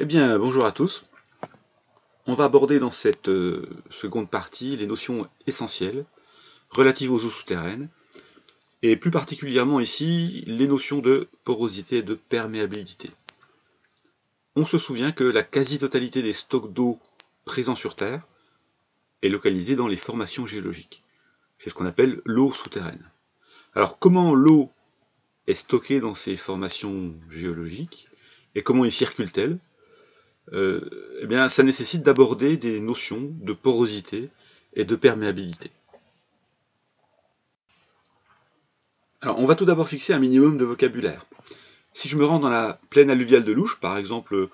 Eh bien, bonjour à tous. On va aborder dans cette seconde partie les notions essentielles relatives aux eaux souterraines, et plus particulièrement ici, les notions de porosité et de perméabilité. On se souvient que la quasi-totalité des stocks d'eau présents sur Terre est localisée dans les formations géologiques. C'est ce qu'on appelle l'eau souterraine. Alors, comment l'eau est stockée dans ces formations géologiques, et comment y circule-t-elle? Eh bien, ça nécessite d'aborder des notions de porosité et de perméabilité. Alors, on va tout d'abord fixer un minimum de vocabulaire. Si je me rends dans la plaine alluviale de Louche, par exemple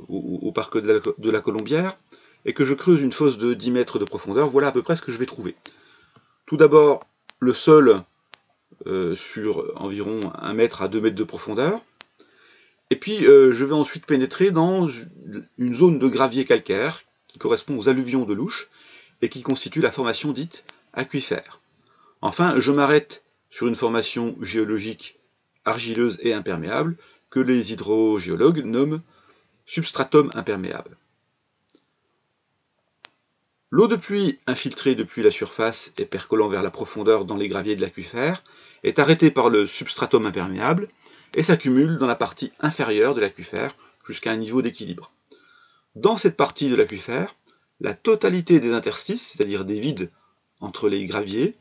au parc de la Colombière, et que je creuse une fosse de 10 mètres de profondeur, voilà à peu près ce que je vais trouver. Tout d'abord, le sol sur environ 1 mètre à 2 mètres de profondeur. Et puis, je vais ensuite pénétrer dans une zone de gravier calcaire qui correspond aux alluvions de Louche et qui constitue la formation dite aquifère. Enfin, je m'arrête sur une formation géologique argileuse et imperméable que les hydrogéologues nomment substratum imperméable. L'eau de pluie infiltrée depuis la surface et percolant vers la profondeur dans les graviers de l'aquifère est arrêtée par le substratum imperméable et s'accumule dans la partie inférieure de l'aquifère jusqu'à un niveau d'équilibre. Dans cette partie de l'aquifère, la totalité des interstices, c'est-à-dire des vides entre les graviers,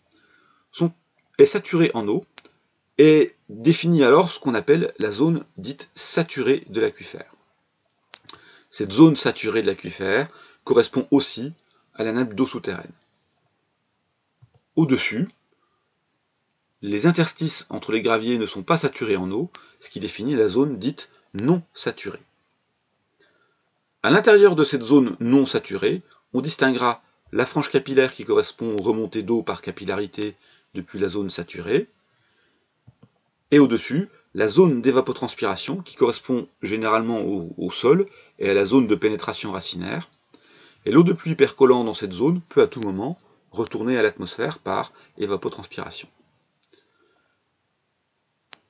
est saturée en eau et définit alors ce qu'on appelle la zone dite saturée de l'aquifère. Cette zone saturée de l'aquifère correspond aussi à la nappe d'eau souterraine. Au-dessus, les interstices entre les graviers ne sont pas saturés en eau, ce qui définit la zone dite non saturée. À l'intérieur de cette zone non saturée, on distinguera la frange capillaire qui correspond aux remontées d'eau par capillarité depuis la zone saturée, et au-dessus, la zone d'évapotranspiration qui correspond généralement au sol et à la zone de pénétration racinaire, et l'eau de pluie percolant dans cette zone peut à tout moment retourner à l'atmosphère par évapotranspiration.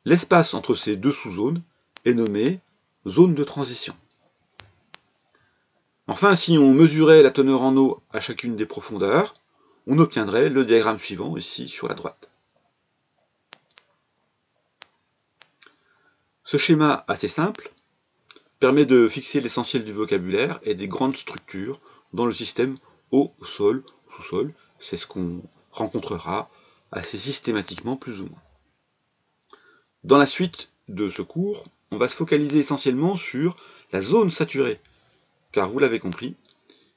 L'espace entre ces deux sous-zones est nommé zone de transition. Enfin, si on mesurait la teneur en eau à chacune des profondeurs, on obtiendrait le diagramme suivant, ici sur la droite. Ce schéma assez simple permet de fixer l'essentiel du vocabulaire et des grandes structures dans le système eau, sol, sous-sol. C'est ce qu'on rencontrera assez systématiquement plus ou moins. Dans la suite de ce cours, on va se focaliser essentiellement sur la zone saturée, car vous l'avez compris,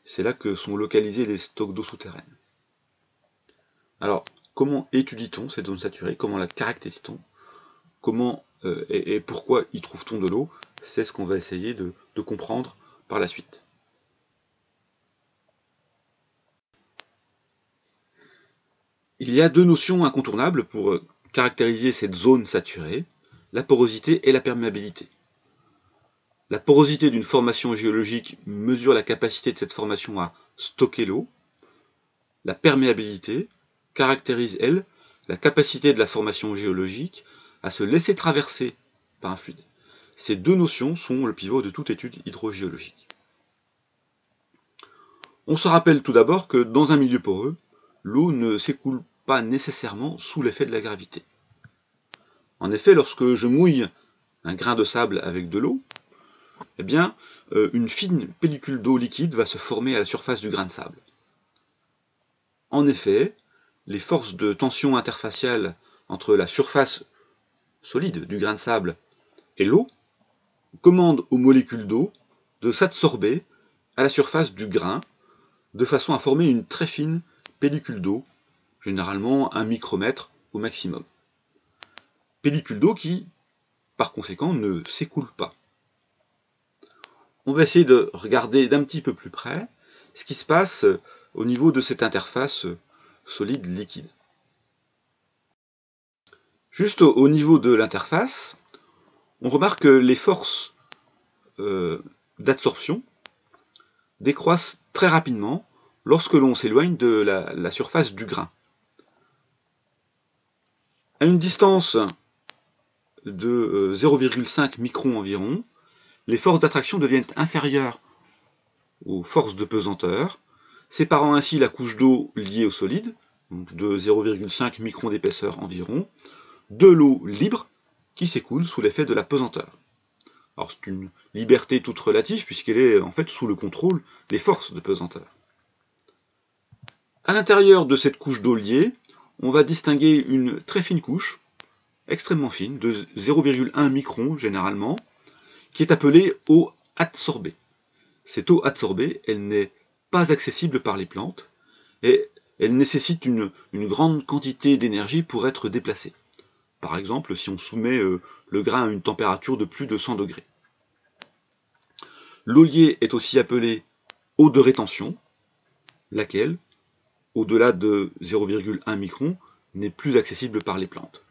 c'est là que sont localisés les stocks d'eau souterraine. Alors, comment étudie-t-on cette zone saturée? Comment la caractérise-t-on? Comment et pourquoi y trouve-t-on de l'eau? C'est ce qu'on va essayer de comprendre par la suite. Il y a deux notions incontournables pour caractériser cette zone saturée, la porosité et la perméabilité. La porosité d'une formation géologique mesure la capacité de cette formation à stocker l'eau. La perméabilité caractérise, elle, la capacité de la formation géologique à se laisser traverser par un fluide. Ces deux notions sont le pivot de toute étude hydrogéologique. On se rappelle tout d'abord que dans un milieu poreux, l'eau ne s'écoule pas nécessairement sous l'effet de la gravité. En effet, lorsque je mouille un grain de sable avec de l'eau, eh bien, une fine pellicule d'eau liquide va se former à la surface du grain de sable. En effet, les forces de tension interfaciale entre la surface solide du grain de sable et l'eau commandent aux molécules d'eau de s'adsorber à la surface du grain de façon à former une très fine pellicule d'eau, généralement 1 micromètre au maximum. Pellicule d'eau qui, par conséquent, ne s'écoule pas. On va essayer de regarder d'un petit peu plus près ce qui se passe au niveau de cette interface solide-liquide. Juste au niveau de l'interface, on remarque que les forces d'adsorption décroissent très rapidement lorsque l'on s'éloigne de la surface du grain. À une distance de 0,5 micron environ, les forces d'attraction deviennent inférieures aux forces de pesanteur, séparant ainsi la couche d'eau liée au solide, donc de 0,5 microns d'épaisseur environ, de l'eau libre qui s'écoule sous l'effet de la pesanteur. Alors c'est une liberté toute relative puisqu'elle est en fait sous le contrôle des forces de pesanteur. À l'intérieur de cette couche d'eau liée, on va distinguer une très fine couche, extrêmement fine, de 0,1 micron généralement, qui est appelée eau adsorbée. Cette eau adsorbée, elle n'est pas accessible par les plantes et elle nécessite une grande quantité d'énergie pour être déplacée. Par exemple, si on soumet le grain à une température de plus de 100 degrés. L'eau liée est aussi appelée eau de rétention, laquelle, au-delà de 0,1 micron, n'est plus accessible par les plantes.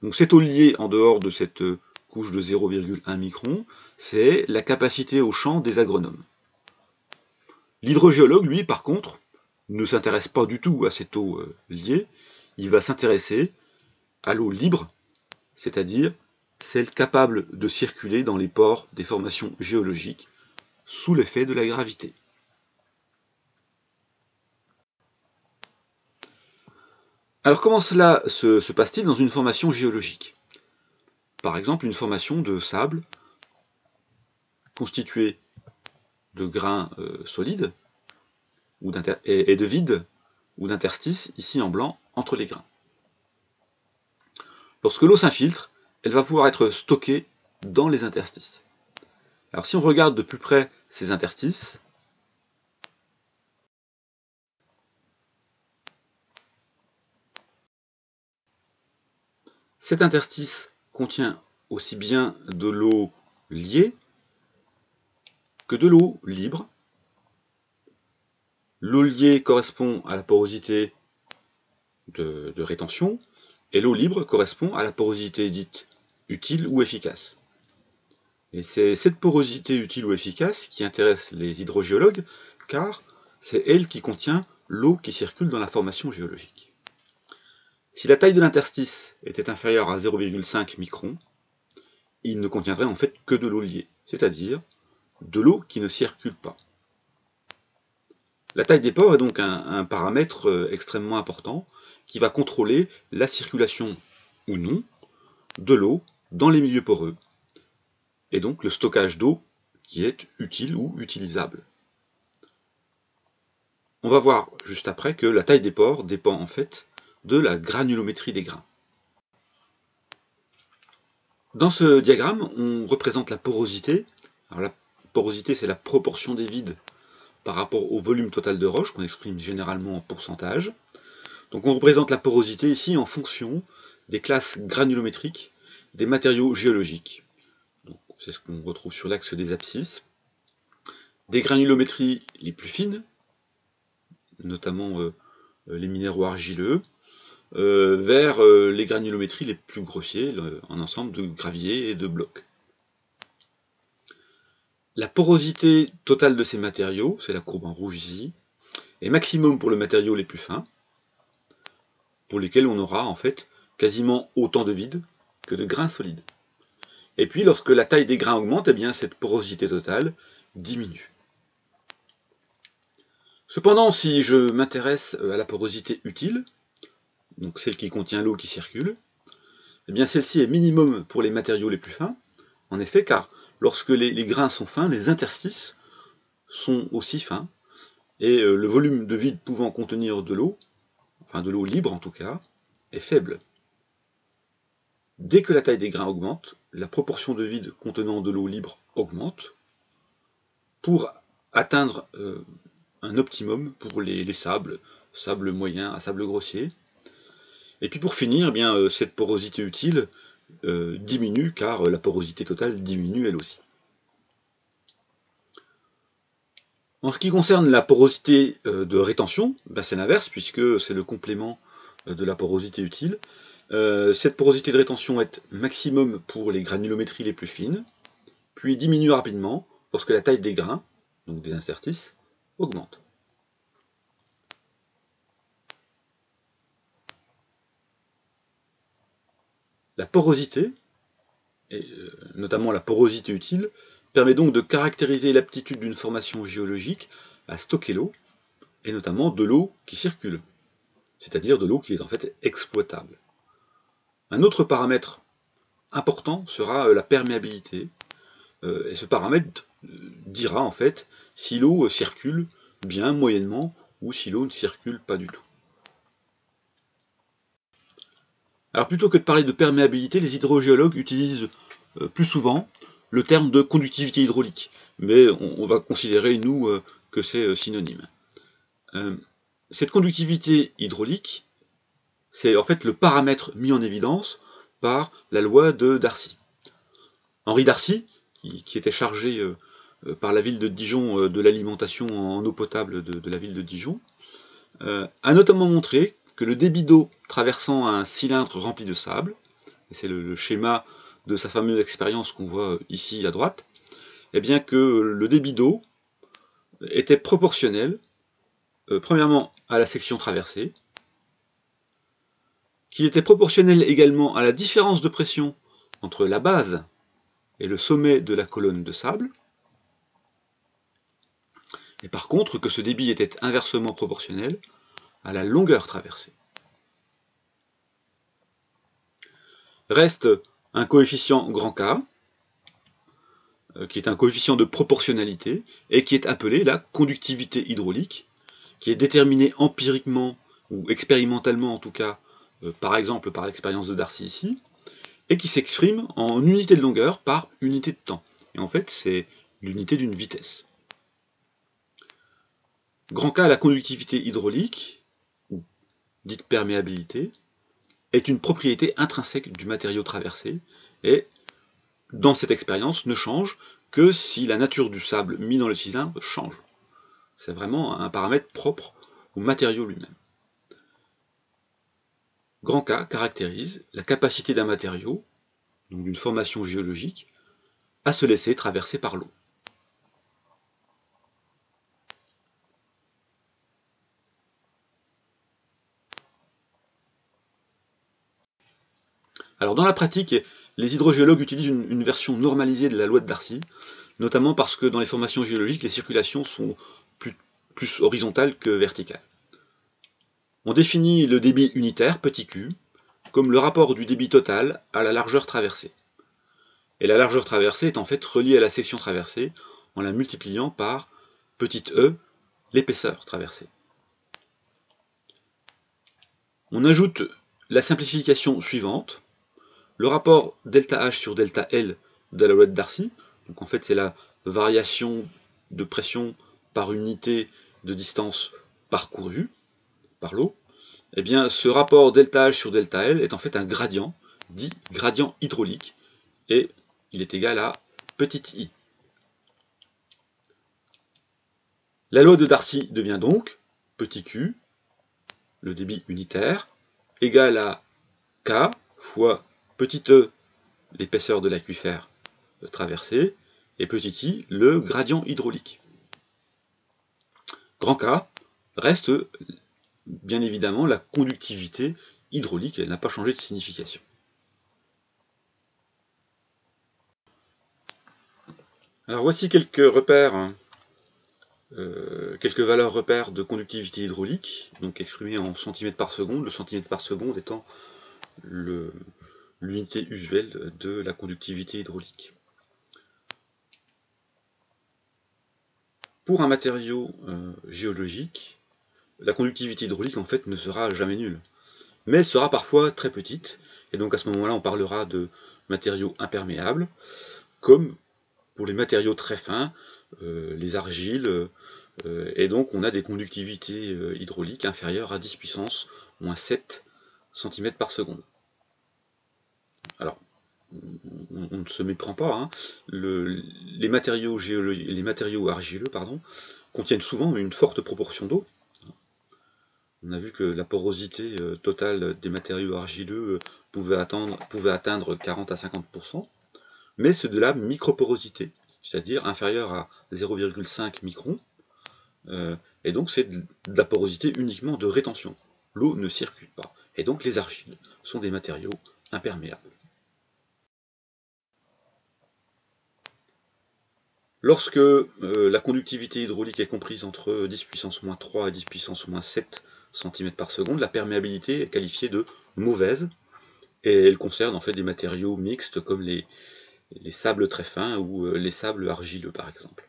Donc cette eau liée en dehors de cette couche de 0,1 micron, c'est la capacité au champ des agronomes. L'hydrogéologue, lui, par contre, ne s'intéresse pas du tout à cette eau liée, il va s'intéresser à l'eau libre, c'est-à-dire celle capable de circuler dans les pores des formations géologiques sous l'effet de la gravité. Alors comment cela se passe-t-il dans une formation géologique? Par exemple, une formation de sable constituée de grains solides et de vide ou d'interstices, ici en blanc, entre les grains. Lorsque l'eau s'infiltre, elle va pouvoir être stockée dans les interstices. Alors si on regarde de plus près ces interstices, cet interstice contient aussi bien de l'eau liée que de l'eau libre. L'eau liée correspond à la porosité de rétention et l'eau libre correspond à la porosité dite utile ou efficace. Et c'est cette porosité utile ou efficace qui intéresse les hydrogéologues, car c'est elle qui contient l'eau qui circule dans la formation géologique. Si la taille de l'interstice était inférieure à 0,5 micron, il ne contiendrait en fait que de l'eau liée, c'est-à-dire de l'eau qui ne circule pas. La taille des pores est donc un paramètre extrêmement important qui va contrôler la circulation ou non de l'eau dans les milieux poreux, et donc le stockage d'eau qui est utile ou utilisable. On va voir juste après que la taille des pores dépend en fait de la granulométrie des grains. Dans ce diagramme, on représente la porosité. Alors la porosité, c'est la proportion des vides par rapport au volume total de roche, qu'on exprime généralement en pourcentage. Donc on représente la porosité ici en fonction des classes granulométriques des matériaux géologiques. C'est ce qu'on retrouve sur l'axe des abscisses. Des granulométries les plus fines, notamment les minéraux argileux, vers les granulométries les plus grossiers, un ensemble de graviers et de blocs. La porosité totale de ces matériaux, c'est la courbe en rouge ici, est maximum pour les matériaux les plus fins, pour lesquels on aura en fait quasiment autant de vide que de grains solides. Et puis lorsque la taille des grains augmente, eh bien cette porosité totale diminue. Cependant, si je m'intéresse à la porosité utile, donc celle qui contient l'eau qui circule, eh bien celle-ci est minimum pour les matériaux les plus fins, en effet, car lorsque les grains sont fins, les interstices sont aussi fins, et le volume de vide pouvant contenir de l'eau, enfin de l'eau libre en tout cas, est faible. Dès que la taille des grains augmente, la proportion de vide contenant de l'eau libre augmente, pour atteindre un optimum pour les sables, sable moyen à sable grossier. Et puis pour finir, eh bien, cette porosité utile diminue car la porosité totale diminue elle aussi. En ce qui concerne la porosité de rétention, ben c'est l'inverse puisque c'est le complément de la porosité utile. Cette porosité de rétention est maximum pour les granulométries les plus fines, puis diminue rapidement lorsque la taille des grains, donc des interstices, augmente. La porosité et notamment la porosité utile, permet donc de caractériser l'aptitude d'une formation géologique à stocker l'eau, et notamment de l'eau qui circule, c'est-à-dire de l'eau qui est en fait exploitable. Un autre paramètre important sera la perméabilité, et ce paramètre dira en fait si l'eau circule bien, moyennement, ou si l'eau ne circule pas du tout. Alors plutôt que de parler de perméabilité, les hydrogéologues utilisent plus souvent le terme de conductivité hydraulique, mais on va considérer, nous, que c'est synonyme. Cette conductivité hydraulique, c'est en fait le paramètre mis en évidence par la loi de Darcy. Henri Darcy, qui était chargé par la ville de Dijon de l'alimentation en eau potable de la ville de Dijon, a notamment montré que le débit d'eau traversant un cylindre rempli de sable, c'est le schéma de sa fameuse expérience qu'on voit ici à droite, et bien que le débit d'eau était proportionnel, premièrement à la section traversée, qu'il était proportionnel également à la différence de pression entre la base et le sommet de la colonne de sable, et par contre que ce débit était inversement proportionnel à la longueur traversée. Reste un coefficient grand K, qui est un coefficient de proportionnalité, et qui est appelé la conductivité hydraulique, qui est déterminée empiriquement, ou expérimentalement en tout cas, par exemple par l'expérience de Darcy ici, et qui s'exprime en unité de longueur par unité de temps. Et en fait, c'est l'unité d'une vitesse. Grand K, la conductivité hydraulique, ou dite perméabilité, est une propriété intrinsèque du matériau traversé, et dans cette expérience ne change que si la nature du sable mis dans le cylindre change. C'est vraiment un paramètre propre au matériau lui-même. Grand K caractérise la capacité d'un matériau, donc d'une formation géologique, à se laisser traverser par l'eau. Alors dans la pratique, les hydrogéologues utilisent une version normalisée de la loi de Darcy, notamment parce que dans les formations géologiques, les circulations sont plus horizontales que verticales. On définit le débit unitaire, petit q, comme le rapport du débit total à la largeur traversée. Et la largeur traversée est en fait reliée à la section traversée en la multipliant par petit e, l'épaisseur traversée. On ajoute la simplification suivante. Le rapport ΔH sur ΔL de la loi de Darcy, donc en fait c'est la variation de pression par unité de distance parcourue par l'eau, et bien ce rapport ΔH sur ΔL est en fait un gradient, dit gradient hydraulique, et il est égal à petit i. La loi de Darcy devient donc petit q, le débit unitaire, égal à K fois petit e, l'épaisseur de l'aquifère traversé, et petit i, le gradient hydraulique. Grand K reste bien évidemment la conductivité hydraulique, elle n'a pas changé de signification. Alors voici quelques repères, quelques valeurs repères de conductivité hydraulique, donc exprimées en centimètres par seconde, le centimètre par seconde étant l'unité usuelle de la conductivité hydraulique. Pour un matériau géologique, la conductivité hydraulique en fait ne sera jamais nulle, mais elle sera parfois très petite, et donc à ce moment-là on parlera de matériaux imperméables, comme pour les matériaux très fins, les argiles, et donc on a des conductivités hydrauliques inférieures à 10 puissance moins 7 cm par seconde. Alors, on ne se méprend pas, hein. Les matériaux argileux contiennent souvent une forte proportion d'eau. On a vu que la porosité totale des matériaux argileux pouvait atteindre 40 à 50%, mais c'est de la microporosité, c'est-à-dire inférieure à 0,5 microns, et donc c'est de la porosité uniquement de rétention. L'eau ne circule pas, et donc les argiles sont des matériaux imperméables. Lorsque la conductivité hydraulique est comprise entre 10 puissance moins 3 et 10 puissance moins 7 cm par seconde, la perméabilité est qualifiée de mauvaise, et elle concerne en fait des matériaux mixtes comme les sables très fins ou les sables argileux par exemple.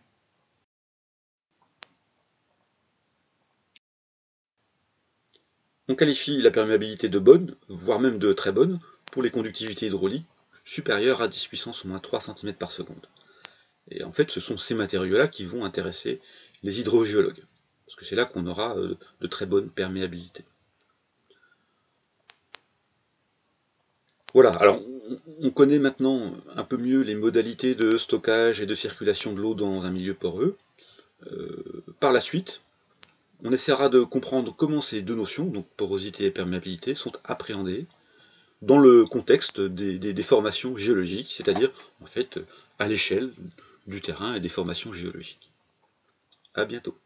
On qualifie la perméabilité de bonne, voire même de très bonne, pour les conductivités hydrauliques supérieures à 10 puissance moins 3 cm par seconde. Et en fait, ce sont ces matériaux-là qui vont intéresser les hydrogéologues, parce que c'est là qu'on aura de très bonnes perméabilités. Voilà, alors on connaît maintenant un peu mieux les modalités de stockage et de circulation de l'eau dans un milieu poreux. Par la suite, on essaiera de comprendre comment ces deux notions, donc porosité et perméabilité, sont appréhendées dans le contexte des formations géologiques, c'est-à-dire en fait à l'échelle du terrain et des formations géologiques. À bientôt.